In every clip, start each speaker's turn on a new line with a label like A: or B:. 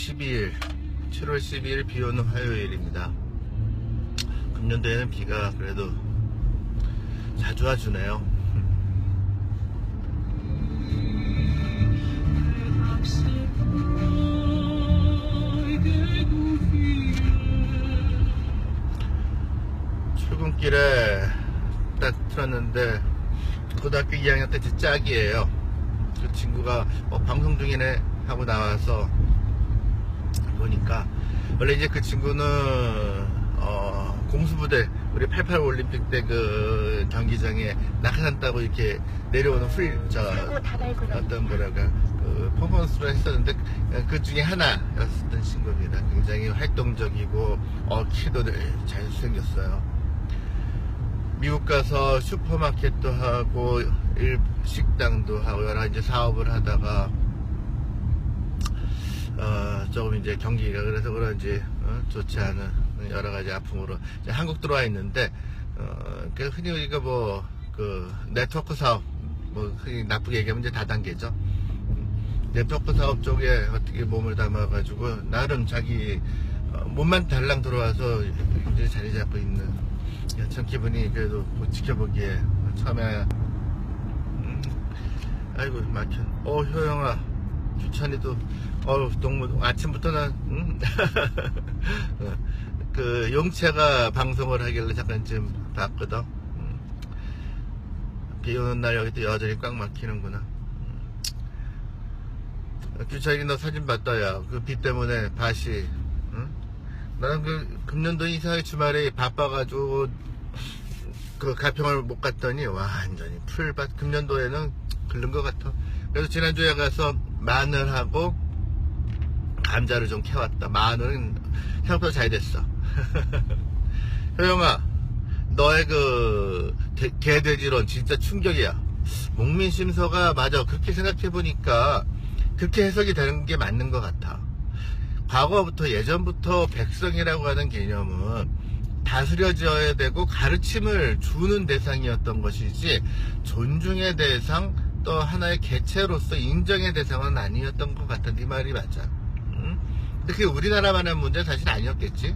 A: 12일 7월 12일 비 오는 화요일입니다. 금년도에는 비가 그래도 자주 와주네요. 출근길에 딱 틀었는데 고등학교 2학년 때 제 짝이에요. 그 친구가 방송 중이네 하고 나와서 보니까 원래 이제 그 친구는 공수부대 우리 88 올림픽 때 그 경기장에 낙하산 따고 이렇게 내려오는 어떤 뭐랄까 그 퍼포먼스를 했었는데 그 중에 하나였던 친구입니다. 굉장히 활동적이고 키도 잘생겼어요. 미국 가서 슈퍼마켓도 하고 식당도 하고 여러 가지 사업을 하다가 조금 이제 경기가 그래서 그런지 좋지 않은 여러 가지 아픔으로 이제 한국 들어와 있는데 흔히 우리가 그 네트워크 사업 흔히 나쁘게 얘기하면 이제 다단계죠. 네트워크 사업 쪽에 어떻게 몸을 담아가지고 나름 자기 몸만 달랑 들어와서 이제 자리 잡고 있는 참 기분이 그래도 지켜보기에 처음에 아이고 막혀. 효영아 규찬이도 동무 아침부터는 그 용채가 방송을 하길래 잠깐 좀 봤거든. 비 오는 날 여기 또 여전히 꽉 막히는구나. 규찬이 너 사진 봤다. 야 그 비 때문에 밭이 나는 그 금년도 이상하게 주말에 바빠가지고 그 가평을 못 갔더니 완전히 풀밭. 금년도에는 글른 것 같아. 그래서 지난주에 가서 마늘하고 감자를 좀 캐왔다. 마늘은 생각보다 잘 됐어. 효영아, 너의 그 개돼지론 진짜 충격이야. 목민심서가 맞아. 그렇게 생각해보니까 그렇게 해석이 되는 게 맞는 것 같아. 과거부터 예전부터 백성이라고 하는 개념은 다스려져야 되고 가르침을 주는 대상이었던 것이지 존중의 대상 또 하나의 개체로서 인정의 대상은 아니었던 것 같아. 네 말이 맞아. 근데 그게 우리나라만의 문제는 사실 아니었겠지.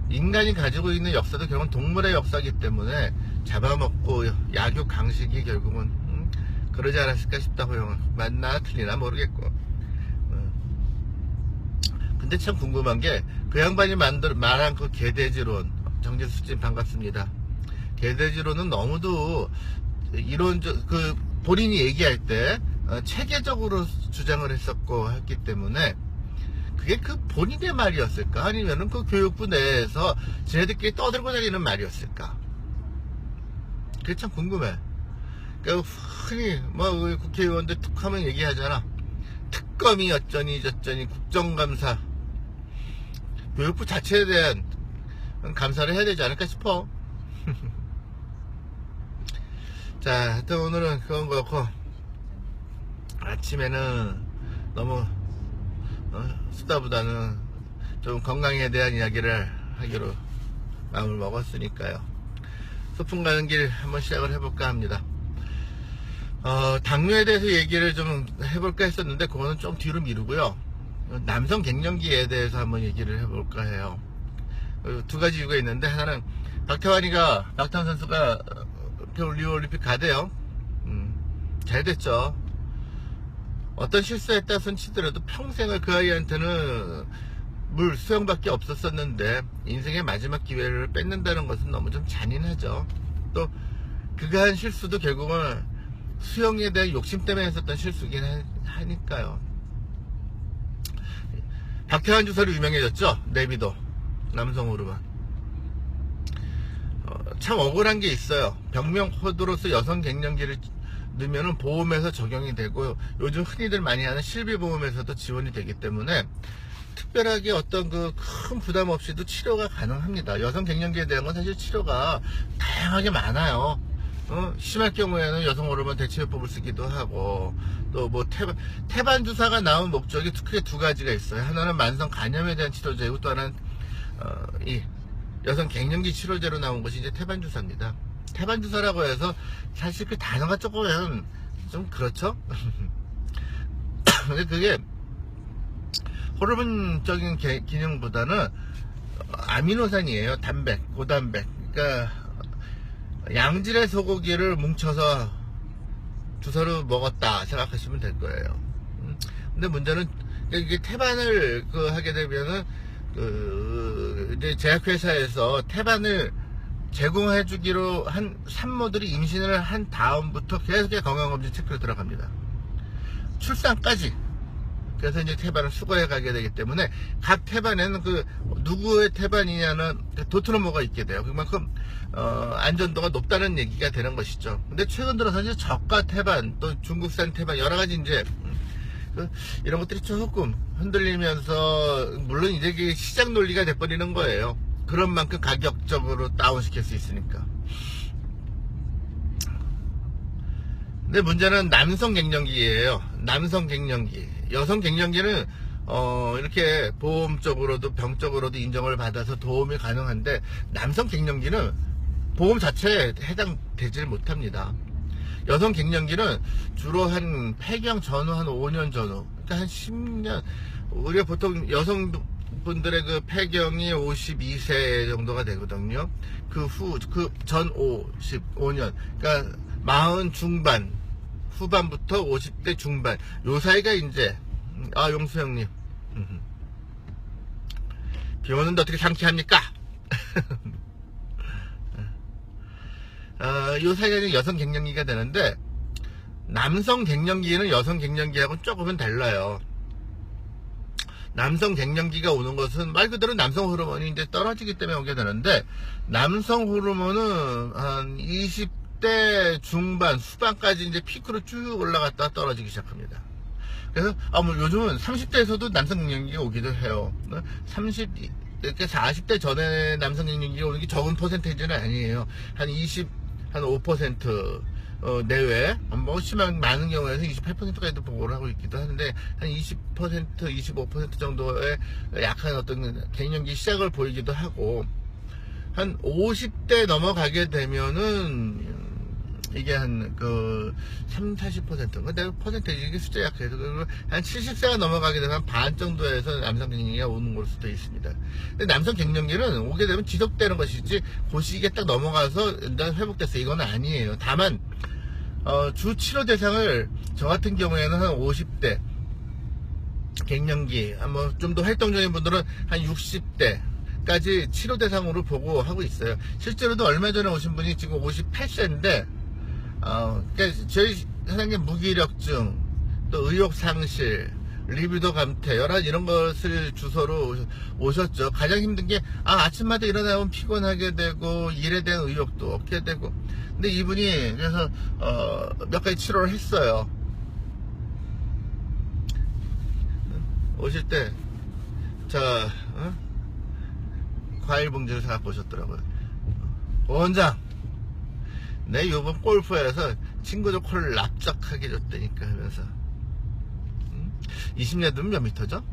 A: 인간이 가지고 있는 역사도 결국은 동물의 역사이기 때문에 잡아먹고 약육 강식이 결국은 그러지 않았을까 싶다. 호영아 맞나 틀리나 모르겠고. 근데 참 궁금한 게 그 양반이 말한 그 개돼지론, 정진수님 반갑습니다. 개돼지론은 너무도 그 본인이 얘기할 때 체계적으로 주장을 했었고 했기 때문에 그게 그 본인의 말이었을까 아니면은 그 교육부 내에서 쟤네들끼리 떠들고 다니는 말이었을까. 그게 참 궁금해. 그러니까 흔히 국회의원들 툭하면 얘기하잖아. 특검이 어쩌니 저쩌니 국정감사. 교육부 자체에 대한 감사를 해야 되지 않을까 싶어. 자, 하여튼 오늘은 그건 그렇고 아침에는 너무 수다보다는 좀 건강에 대한 이야기를 하기로 마음을 먹었으니까요. 소풍 가는 길 한번 시작을 해볼까 합니다. 당뇨에 대해서 얘기를 좀 해볼까 했었는데 그거는 좀 뒤로 미루고요. 남성 갱년기에 대해서 한번 얘기를 해볼까 해요. 두 가지 이유가 있는데 하나는 박태환 선수가 리오올림픽 가대요. 잘 됐죠. 어떤 실수했다 손 치더라도 평생을 그 아이한테는 수영밖에 없었었는데 인생의 마지막 기회를 뺏는다는 것은 너무 좀 잔인하죠. 또 그가 한 실수도 결국은 수영에 대한 욕심 때문에 했었던 실수긴 하니까요. 박태환 주사로 유명해졌죠. 내비도 남성 호르몬. 참 억울한 게 있어요. 병명 코드로서 여성 갱년기를 넣으면 보험에서 적용이 되고 요즘 흔히들 많이 하는 실비보험에서도 지원이 되기 때문에 특별하게 어떤 그 큰 부담 없이도 치료가 가능합니다. 여성 갱년기에 대한 건 사실 치료가 다양하게 많아요. 심할 경우에는 여성 호르몬 대체요법을 쓰기도 하고 또 태반 주사가 나온 목적이 크게 두 가지가 있어요. 하나는 만성 간염에 대한 치료제이고 또 하나는 이 여성 갱년기 치료제로 나온 것이 이제 태반 주사입니다. 태반 주사라고 해서 사실 그 단어가 조금 좀 그렇죠. 근데 그게 호르몬적인 기능보다는 아미노산이에요. 단백, 고단백. 그러니까 양질의 소고기를 뭉쳐서 주사로 먹었다 생각하시면 될 거예요. 근데 문제는 이게 태반을 하게 되면은 이제 제약회사에서 태반을 제공해 주기로 한 산모들이 임신을 한 다음부터 계속 건강검진 체크로 들어갑니다. 출산까지. 그래서 이제 태반을 수거해 가게 되기 때문에 각 태반에는 누구의 태반이냐는 도트넘머가 있게 돼요. 그만큼 안전도가 높다는 얘기가 되는 것이죠. 근데 최근 들어서 이제 저가 태반, 또 중국산 태반 여러 가지 이제 이런 것들이 조금 흔들리면서, 물론 이제 이게 시장 논리가 돼버리는 거예요. 그런 만큼 가격적으로 다운시킬 수 있으니까. 근데 문제는 남성 갱년기예요. 남성 갱년기. 여성 갱년기는 이렇게 보험적으로도 병적으로도 인정을 받아서 도움이 가능한데, 남성 갱년기는 보험 자체에 해당되질 못합니다. 여성 갱년기는 주로 한 폐경 전후 한 5년 전후, 그러니까 한 10년, 우리가 보통 여성분들의 폐경이 52세 정도가 되거든요. 전 55년, 그러니까 40 중반, 후반부터 50대 중반, 요 사이가 이제, 용수 형님. 비 오는데 어떻게 상쾌합니까? 요 사이가 여성 갱년기가 되는데, 남성 갱년기는 여성 갱년기하고는 조금은 달라요. 남성 갱년기가 오는 것은 말 그대로 남성 호르몬이 이제 떨어지기 때문에 오게 되는데, 남성 호르몬은 한 20대 중반, 후반까지 이제 피크로 쭉 올라갔다가 떨어지기 시작합니다. 그래서, 요즘은 30대에서도 남성 갱년기가 오기도 해요. 40대 전에 남성 갱년기가 오는 게 적은 퍼센테이지는 아니에요. 한 5% 내외, 많은 경우에는 28%까지도 보고를 하고 있기도 하는데, 한 20%, 25% 정도의 약한 어떤 갱년기 시작을 보이기도 하고, 한 50대 넘어가게 되면은, 이게 한 30-40%, 내가 퍼센테이지, 이게 숫자 약해서, 한 70세가 넘어가게 되면 반 정도에서 남성 갱년기가 오는 걸 수도 있습니다. 근데 남성 갱년기는 오게 되면 지속되는 것이지, 그 시기에 딱 넘어가서 일단 회복됐어, 이건 아니에요. 다만, 주 치료 대상을, 저 같은 경우에는 한 50대, 갱년기, 좀 더 활동적인 분들은 한 60대까지 치료 대상으로 보고 하고 있어요. 실제로도 얼마 전에 오신 분이 지금 58세인데, 그러니까 저희 사장님 무기력증, 또 의욕상실, 리비도 감퇴, 이런 것을 주소로 오셨죠. 가장 힘든 게, 아침마다 일어나면 피곤하게 되고, 일에 대한 의욕도 없게 되고. 근데 이분이, 그래서, 몇 가지 치료를 했어요. 오실 때, 과일 봉지를 사갖고 오셨더라고요. 원장, 내 요번 골프에서 친구들 콜 납작하게 줬다니까 하면서. 20야드면 몇 미터죠?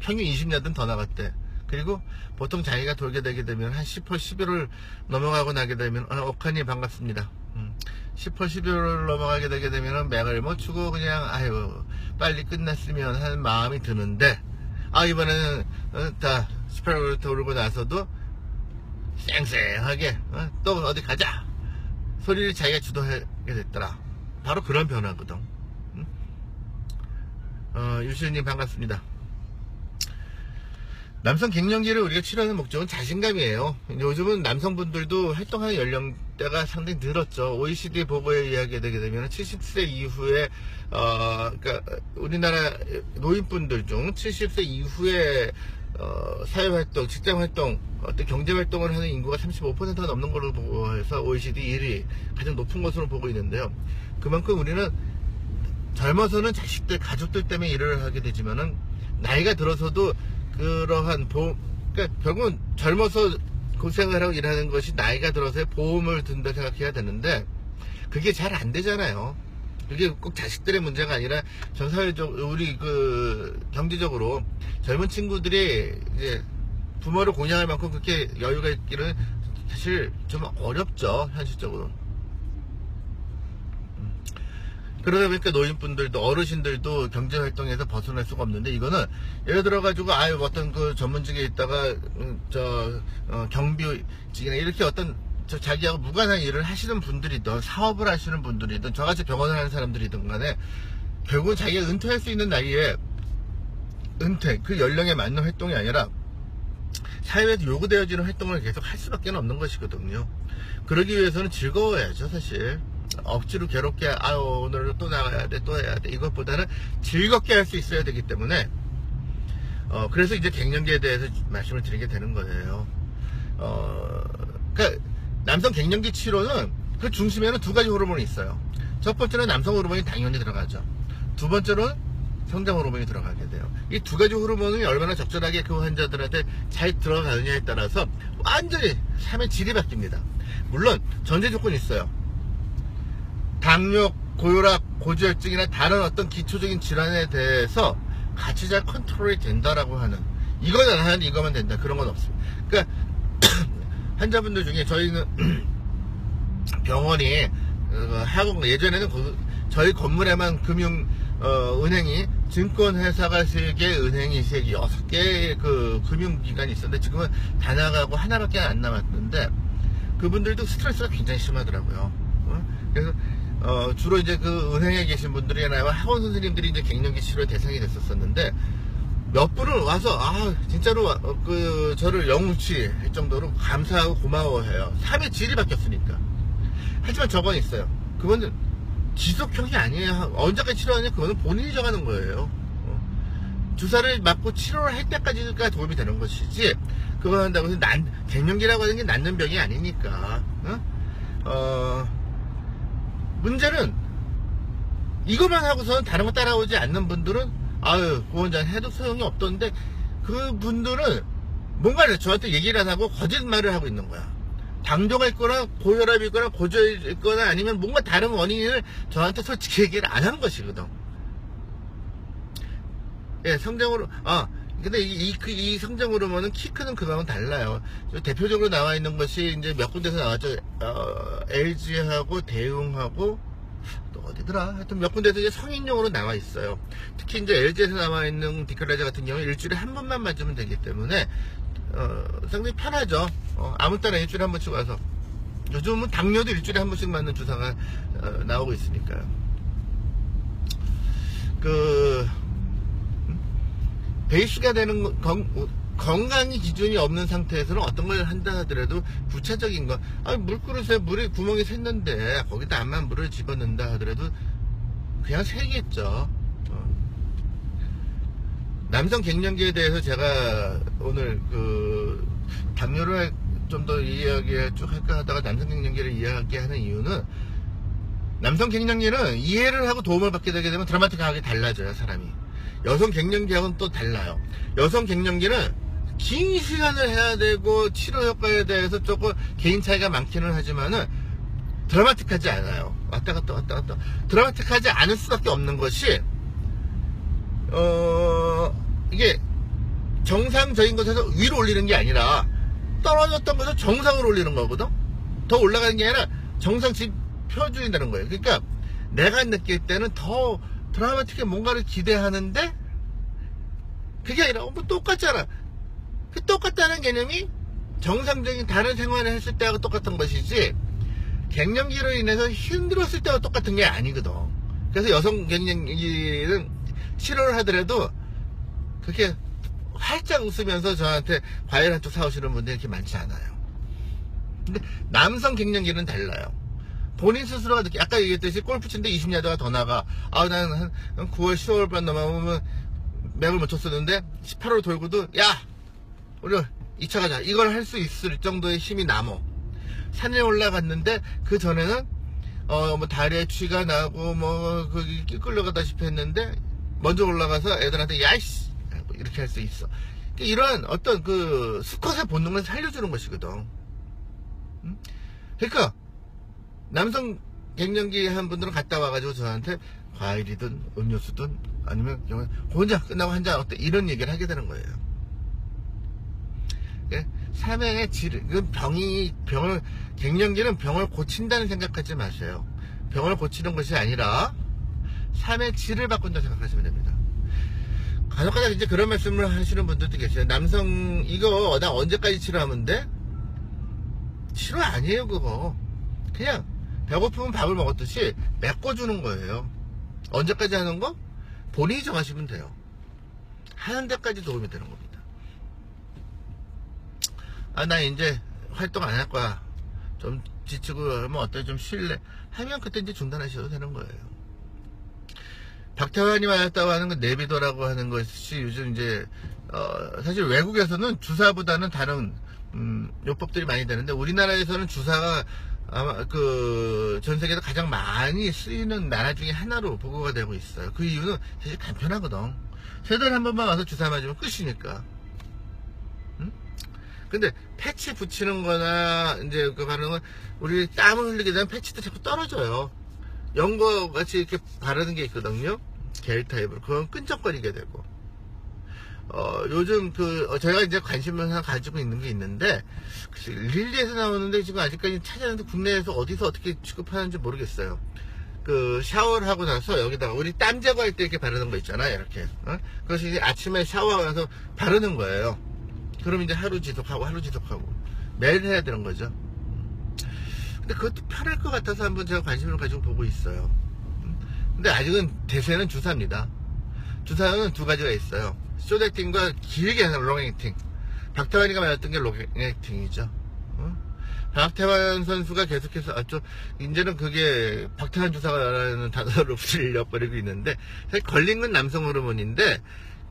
A: 평균 20야드는 더 나갔대. 그리고 보통 자기가 돌게 되게 되면 한 10홀, 11홀 넘어가고 나게 되면, 옥하니 반갑습니다. 10홀, 11홀 넘어가게 되게 되면 맥을 못 추고 그냥, 빨리 끝났으면 하는 마음이 드는데, 이번에는, 다 18홀 돌고 나서도 쌩쌩하게, 또 어디 가자! 소리를 자기가 주도하게 됐더라. 바로 그런 변화거든. 유시은님 반갑습니다. 남성 갱년기를 우리가 치료하는 목적은 자신감이에요. 요즘은 남성분들도 활동하는 연령대가 상당히 늘었죠. OECD 보고에 의하게 되게 되면 70세 이후에, 그러니까 우리나라 노인분들 중 70세 이후에 사회활동, 직장활동, 어떤 경제활동을 하는 인구가 35%가 넘는 걸로 보고 해서 OECD 1위, 가장 높은 것으로 보고 있는데요. 그만큼 우리는 젊어서는 자식들, 가족들 때문에 일을 하게 되지만은, 나이가 들어서도 그러한 그러니까 결국은 젊어서 고생을 하고 일하는 것이 나이가 들어서의 보험을 든다 생각해야 되는데, 그게 잘 안 되잖아요. 그게 꼭 자식들의 문제가 아니라 전 사회적, 우리 경제적으로 젊은 친구들이 이제 부모를 공양할 만큼 그렇게 여유가 있기는 사실 좀 어렵죠, 현실적으로. 그러다 보니까 노인분들도 어르신들도 경제활동에서 벗어날 수가 없는데, 이거는 예를 들어가지고 아유 어떤 그 전문직에 있다가 경비직이나 이렇게 어떤 자기하고 무관한 일을 하시는 분들이든 사업을 하시는 분들이든 저같이 병원을 하는 사람들이든 간에 결국은 자기가 은퇴할 수 있는 나이에 은퇴, 그 연령에 맞는 활동이 아니라 사회에서 요구되어지는 활동을 계속 할 수밖에 없는 것이거든요. 그러기 위해서는 즐거워야죠. 사실 억지로 괴롭게 아유 오늘 또 나가야 돼 또 해야 돼 이것보다는 즐겁게 할 수 있어야 되기 때문에 그래서 이제 갱년기에 대해서 말씀을 드리게 되는 거예요. 그러니까 남성 갱년기 치료는 그 중심에는 두 가지 호르몬이 있어요. 첫 번째는 남성 호르몬이 당연히 들어가죠. 두 번째로는 성장 호르몬이 들어가게 돼요. 이 두 가지 호르몬이 얼마나 적절하게 그 환자들한테 잘 들어가느냐에 따라서 완전히 삶의 질이 바뀝니다. 물론 전제 조건이 있어요. 당뇨, 고혈압, 고지혈증이나 다른 어떤 기초적인 질환에 대해서 같이 잘 컨트롤이 된다라고 하는, 이거는 하는데 이거만 된다 그런 건 없습니다. 그러니까 환자분들 중에 저희는 병원이 예전에는 저희 건물에만 은행이 증권회사가 3개, 은행이 3개, 6개의 그 금융기관이 있었는데 지금은 다 나가고 하나밖에 안 남았는데 그분들도 스트레스가 굉장히 심하더라고요. 그래서 주로 이제 그 은행에 계신 분들이나 학원 선생님들이 이제 갱년기 치료의 대상이 됐었었는데 몇 분은 와서 진짜로 저를 영우치 할 정도로 감사하고 고마워해요. 삶의 질이 바뀌었으니까. 하지만 저건 있어요. 그거는 지속형이 아니에요. 언제까지 치료하냐? 그거는 본인이 정하는 거예요. 주사를 맞고 치료를 할 때까지가 도움이 되는 것이지, 그거 한다고 해서 갱년기라고 하는 게 낫는 병이 아니니까. 문제는 이것만 하고서는 다른 거 따라오지 않는 분들은 고원장 해도 소용이 없던데, 그 분들은 뭔가를 저한테 얘기를 안 하고 거짓말을 하고 있는 거야. 당뇨가 있거나 고혈압이 있거나 고지혈이 있거나 아니면 뭔가 다른 원인을 저한테 솔직히 얘기를 안 한 것이거든. 예, 성장으로 근데 이 성장 호르몬은 키 크는 그거하고는 달라요. 대표적으로 나와 있는 것이 이제 몇 군데서 나왔죠. LG하고 대웅하고 또 어디더라? 하여튼 몇 군데서 이제 성인용으로 나와 있어요. 특히 이제 LG에서 나와 있는 디클라제 같은 경우는 일주일에 한 번만 맞으면 되기 때문에 상당히 편하죠. 아무 때나 일주일에 한 번씩 와서. 요즘은 당뇨도 일주일에 한 번씩 맞는 주사가 나오고 있으니까요. 베이스가 되는 건강이 기준이 없는 상태에서는 어떤 걸 한다 하더라도 부차적인 거, 물그릇에 물에 구멍이 샜는데 거기다 암만 물을 집어넣는다 하더라도 그냥 새겠죠. 남성 갱년기에 대해서 제가 오늘 당뇨를 좀 더 이야기 쭉 할까 하다가 남성 갱년기를 이야기하는 이유는, 남성 갱년기는 이해를 하고 도움을 받게 되게 되면 드라마틱하게 달라져요, 사람이. 여성 갱년기하고는 또 달라요. 여성 갱년기는 긴 시간을 해야 되고 치료 효과에 대해서 조금 개인 차이가 많기는 하지만은 드라마틱하지 않아요. 왔다 갔다 드라마틱하지 않을 수밖에 없는 것이, 이게 정상적인 것에서 위로 올리는 게 아니라 떨어졌던 것을 정상으로 올리는 거거든. 더 올라가는 게 아니라 정상 집 펴준다는 거예요. 그러니까 내가 느낄 때는 더 드라마틱하게 뭔가를 기대하는데 그게 아니라 뭐 똑같잖아. 그 똑같다는 개념이 정상적인 다른 생활을 했을 때하고 똑같은 것이지, 갱년기로 인해서 힘들었을 때와 똑같은 게 아니거든. 그래서 여성 갱년기는 치료를 하더라도 그렇게 활짝 웃으면서 저한테 과일 한쪽 사오시는 분들이 이렇게 많지 않아요. 근데 남성 갱년기는 달라요. 본인 스스로가 느끼, 아까 얘기했듯이 골프 치는데 20야드가 더 나가. 나는 한 9월, 10월반 넘어오면 맥을 못 쳤었는데 18월 돌고도 우리 2차 가자. 이걸 할 수 있을 정도의 힘이 남어. 산에 올라갔는데 그 전에는 뭐 다리에 쥐가 나고 뭐 끌려가다시피 했는데 먼저 올라가서 애들한테 야이씨 이렇게 할 수 있어. 이런 어떤 수컷의 본능을 살려주는 것이거든. 그러니까 남성 갱년기 한 분들은 갔다 와가지고 저한테 과일이든 음료수든 아니면 혼자 끝나고 한 잔 어때 이런 얘기를 하게 되는 거예요. 삶의 질, 갱년기는 병을 고친다는 생각하지 마세요. 병을 고치는 것이 아니라 삶의 질을 바꾼다 생각하시면 됩니다. 간혹가다 이제 그런 말씀을 하시는 분들도 계세요. 남성 이거 나 언제까지 치료하면 돼? 치료 아니에요 그거. 그냥 배고프면 밥을 먹었듯이 메꿔주는 거예요. 언제까지 하는 거? 본인이 정하시면 돼요. 하는 데까지 도움이 되는 겁니다. 아, 나 이제 활동 안 할 거야. 좀 지치고 그러면 어때? 좀 쉴래? 하면 그때 이제 중단하셔도 되는 거예요. 박태환이 맞았다고 하는 건 내비도라고 하는 것이 요즘 이제 사실 외국에서는 주사보다는 다른 요법들이 많이 되는데 우리나라에서는 주사가 아마 전 세계에서 가장 많이 쓰이는 나라 중에 하나로 보고가 되고 있어요. 그 이유는 사실 간편하거든. 3달에 한 번만 와서 주사 맞으면 끝이니까. 근데 패치 붙이는 거나 이제 그 바르는 건 우리 땀을 흘리게 되면 패치도 자꾸 떨어져요. 연고 같이 이렇게 바르는 게 있거든요. 겔 타입으로. 그건 끈적거리게 되고. 요즘 제가 이제 관심을 하나 가지고 있는 게 있는데, 릴리에서 나오는데 지금 아직까지 찾았는데 국내에서 어디서 어떻게 취급하는지 모르겠어요. 샤워를 하고 나서 여기다가 우리 땀 제거할 때 이렇게 바르는 거 있잖아요. 이렇게. 그래서 이제 아침에 샤워하고 나서 바르는 거예요. 그럼 이제 하루 지속하고. 매일 해야 되는 거죠. 근데 그것도 편할 것 같아서 한번 제가 관심을 가지고 보고 있어요. 근데 아직은 대세는 주사입니다. 주사는 2가지가 있어요. 숏액팅과 길게 하는 롱액팅. 박태환이가 맞았던 게 롱액팅이죠. 박태환 선수가 계속해서 이제는 그게 박태환 주사라는 단어로 불려버리고 있는데 사실 걸린 건 남성 호르몬인데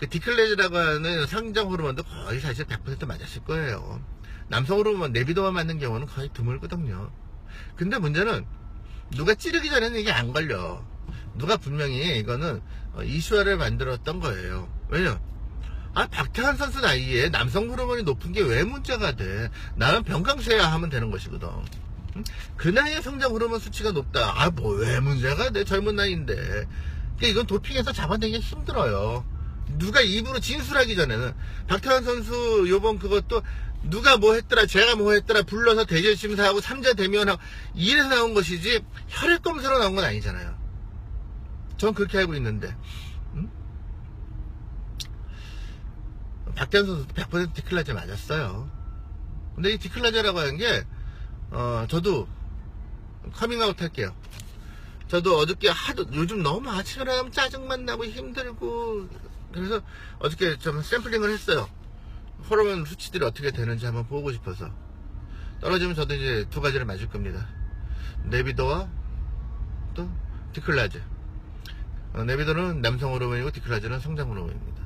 A: 디클레즈라고 하는 성장 호르몬도 거의 사실 100% 맞았을 거예요. 남성 호르몬 내비도만 맞는 경우는 거의 드물거든요. 근데 문제는 누가 찌르기 전에는 이게 안 걸려. 누가 분명히 이거는 이슈화를 만들었던 거예요. 왜냐? 박태환 선수 나이에 남성 호르몬이 높은 게 왜 문제가 돼? 나는 병강세야 하면 되는 것이거든. 그 나이에 성장 호르몬 수치가 높다. 왜 문제가 돼? 젊은 나이인데. 그러니까 이건 도핑해서 잡아내기 힘들어요. 누가 입으로 진술하기 전에는. 박태환 선수 요번 그것도 누가 뭐 했더라, 제가 뭐 했더라, 불러서 대전심사하고 3자 대면하고 이래서 나온 것이지 혈액 검사로 나온 건 아니잖아요. 전 그렇게 알고 있는데. 박태환 선수도 100% 디클라제 맞았어요. 근데 이 디클라제라고 하는 게 저도 커밍아웃 할게요. 저도 어저께 요즘 너무 아침에 하면 짜증만 나고 힘들고 그래서 어저께 좀 샘플링을 했어요. 호르몬 수치들이 어떻게 되는지 한번 보고 싶어서. 떨어지면 저도 이제 2가지를 맞을 겁니다. 내비도와 또 디클라제. 내비도는 남성 호르몬이고 디클라제는 성장 호르몬입니다.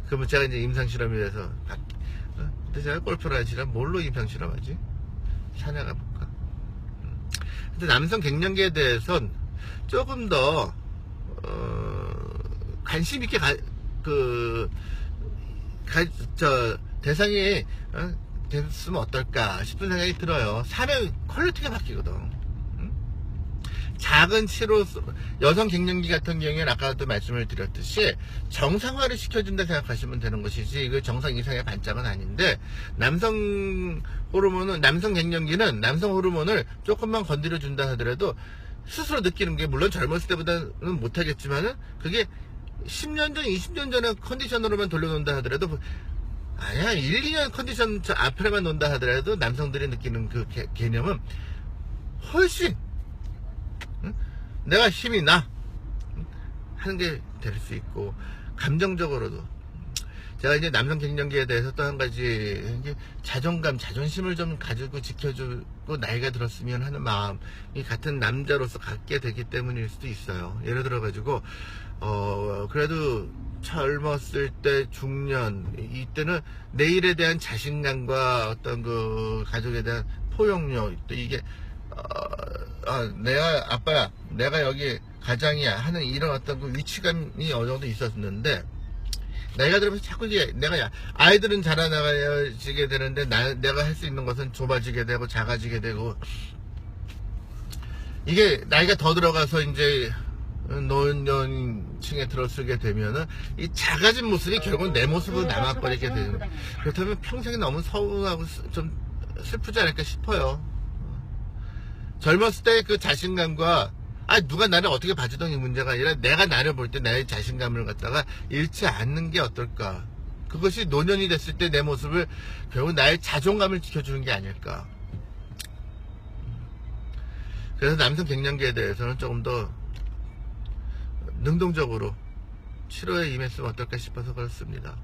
A: 그러면 제가 이제 임상실험이라서 근데 제가 골프를 하지만 뭘로 임상실험하지? 산에 가볼까? 근데 남성 갱년기에 대해선 조금 더 관심 있게 대상이 됐으면 어떨까 싶은 생각이 들어요. 삶의 퀄리티가 바뀌거든. 작은 치료, 여성 갱년기 같은 경우에는 아까도 말씀을 드렸듯이 정상화를 시켜준다 생각하시면 되는 것이지 이거 정상 이상의 반짝은 아닌데 남성 갱년기는 남성 호르몬을 조금만 건드려준다 하더라도 스스로 느끼는 게 물론 젊었을 때보다는 못하겠지만은 그게 10년 전, 20년 전에 컨디션으로만 돌려놓는다 하더라도 아니야 1, 2년 컨디션 앞에만 놓는다 하더라도 남성들이 느끼는 그 개념은 훨씬 내가 힘이 나 하는 게 될 수 있고 감정적으로도 제가 이제 남성 갱년기에 대해서 또 한 가지 자존심을 좀 가지고 지켜주고 나이가 들었으면 하는 마음이 같은 남자로서 갖게 되기 때문일 수도 있어요. 예를 들어 가지고 그래도 젊었을 때 중년 이때는 내일에 대한 자신감과 어떤 그 가족에 대한 포용력 또 이게 내가 아빠야 내가 여기 가장이야 하는 이런 어떤 그 위치감이 어느 정도 있었는데 나이가 들면서 자꾸 이제 내가 아이들은 자라나가지게 되는데 내가 할 수 있는 것은 좁아지게 되고 작아지게 되고 이게 나이가 더 들어가서 이제 노년층에 들어서게 되면은 이 작아진 모습이 결국은 내 모습으로 남아버리게 되는 그렇다면 평생이 너무 서운하고 좀 슬프지 않을까 싶어요. 젊었을 때 그 자신감과 누가 나를 어떻게 봐주던 이 문제가 아니라 내가 나를 볼 때 나의 자신감을 갖다가 잃지 않는 게 어떨까. 그것이 노년이 됐을 때 내 모습을 결국 나의 자존감을 지켜주는 게 아닐까. 그래서 남성 갱년기에 대해서는 조금 더 능동적으로 치료에 임했으면 어떨까 싶어서 그렇습니다.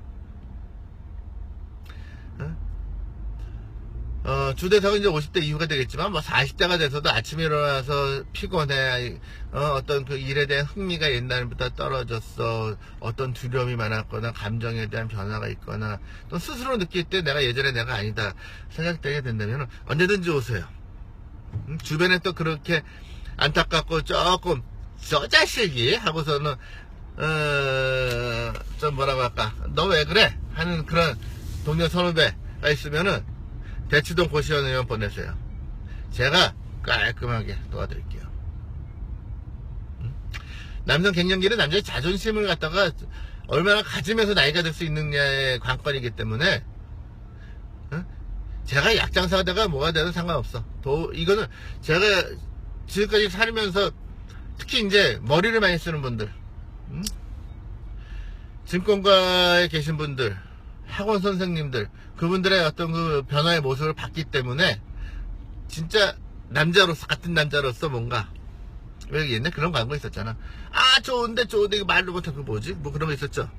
A: 주대상은 이제 50대 이후가 되겠지만, 40대가 돼서도 아침에 일어나서 피곤해, 어떤 그 일에 대한 흥미가 옛날보다 떨어졌어, 어떤 두려움이 많았거나, 감정에 대한 변화가 있거나, 또 스스로 느낄 때 내가 예전에 내가 아니다 생각되게 된다면, 언제든지 오세요. 주변에 또 그렇게 안타깝고 조금, 저 자식이 하고서는, 좀 뭐라고 할까, 너 왜 그래? 하는 그런 동료 선후배가 있으면은, 대치동 고시원 의원 보내세요. 제가 깔끔하게 도와드릴게요. 남성 갱년기는 남자의 자존심을 갖다가 얼마나 가지면서 나이가 들 수 있느냐의 관건이기 때문에, 제가 약장사가 되가 뭐가 되든 상관없어. 이거는 제가 지금까지 살면서 특히 이제 머리를 많이 쓰는 분들, 증권가에 계신 분들, 학원 선생님들, 그분들의 어떤 그 변화의 모습을 봤기 때문에 진짜 남자로서, 같은 남자로서 뭔가, 왜 옛날 그런 광고 있었잖아. 좋은데 이거 말로 못해. 그 뭐지? 뭐 그런 거 있었죠.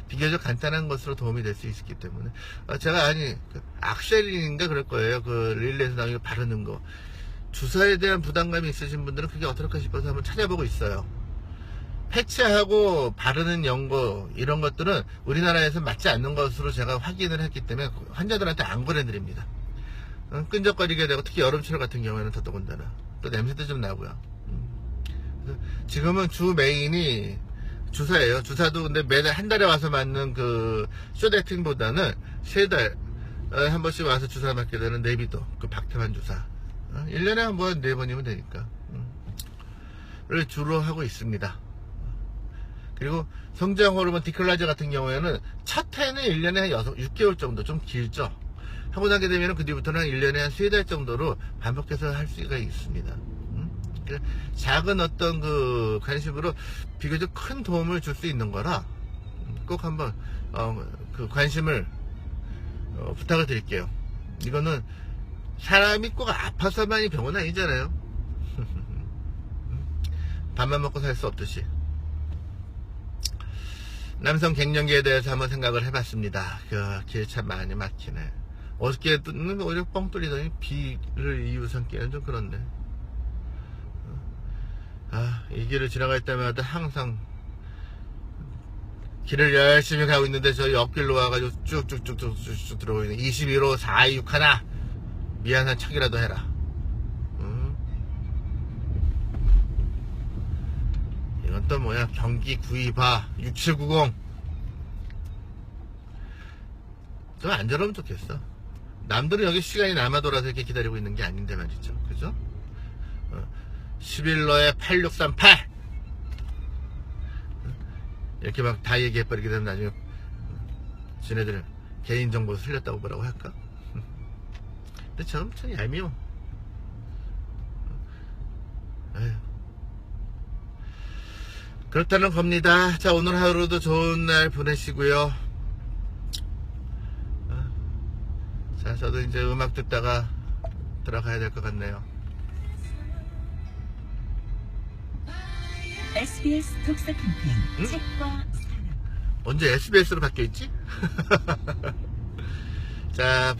A: 비교적 간단한 것으로 도움이 될 수 있기 때문에 제가 그 악셀린인가 그럴 거예요. 그 릴레이에서 나오는 바르는 거. 주사에 대한 부담감이 있으신 분들은 그게 어떨까 싶어서 한번 찾아보고 있어요. 패치하고 바르는 연고 이런 것들은 우리나라에서 맞지 않는 것으로 제가 확인을 했기 때문에 환자들한테 안 보내드립니다. 끈적거리게 되고, 특히 여름철 같은 경우에는 더더군다나 또 냄새도 좀 나고요. 지금은 주 메인이 주사예요. 주사도 근데 매달 한 달에 와서 맞는 그 쇼데팅보다는 3달 한 번씩 와서 주사 맞게 되는 네비도, 그 박태환 주사 1년에 한 번, 4번이면 되니까 를 주로 하고 있습니다. 그리고 성장 호르몬 디클라제 같은 경우에는 첫 해는 1년에 한 6개월 정도, 좀 길죠. 하고 나게 되면 그 뒤부터는 1년에 한 3달 정도로 반복해서 할 수가 있습니다. 작은 어떤 그 관심으로 비교적 큰 도움을 줄 수 있는 거라 꼭 한번 그 관심을 부탁을 드릴게요. 이거는 사람이 꼭 아파서만이 병은 아니잖아요. 밥만 먹고 살 수 없듯이. 남성 갱년기에 대해서 한번 생각을 해봤습니다. 길 참 많이 막히네. 어저께는 오히려 뻥 뚫리더니 비를 이유 삼기에는 좀 그렇네. 이 길을 지나갈 때마다 항상 길을 열심히 가고 있는데 저 옆길로 와가지고 쭉쭉쭉쭉 들어오고 있는 21호 426 하나, 미안한 척이라도 해라. 이건 또 뭐야, 경기 구이바 6790. 좀 안 저러면 좋겠어. 남들은 여기 시간이 남아 돌아서 이렇게 기다리고 있는 게 아닌데 말이죠. 그죠? 11로에 8638 이렇게 막 다 얘기해버리게 되면 나중에 지네들 개인정보 흘렸다고 뭐라고 할까? 근데 참 얄미워. 에휴. 그렇다는 겁니다. 자, 오늘 하루도 좋은 날 보내시고요. 자, 저도 이제 음악 듣다가 들어가야 될 것 같네요.
B: SBS 독서 캠페인 책과 사랑.
A: 언제 SBS로 바뀌어있지? 자,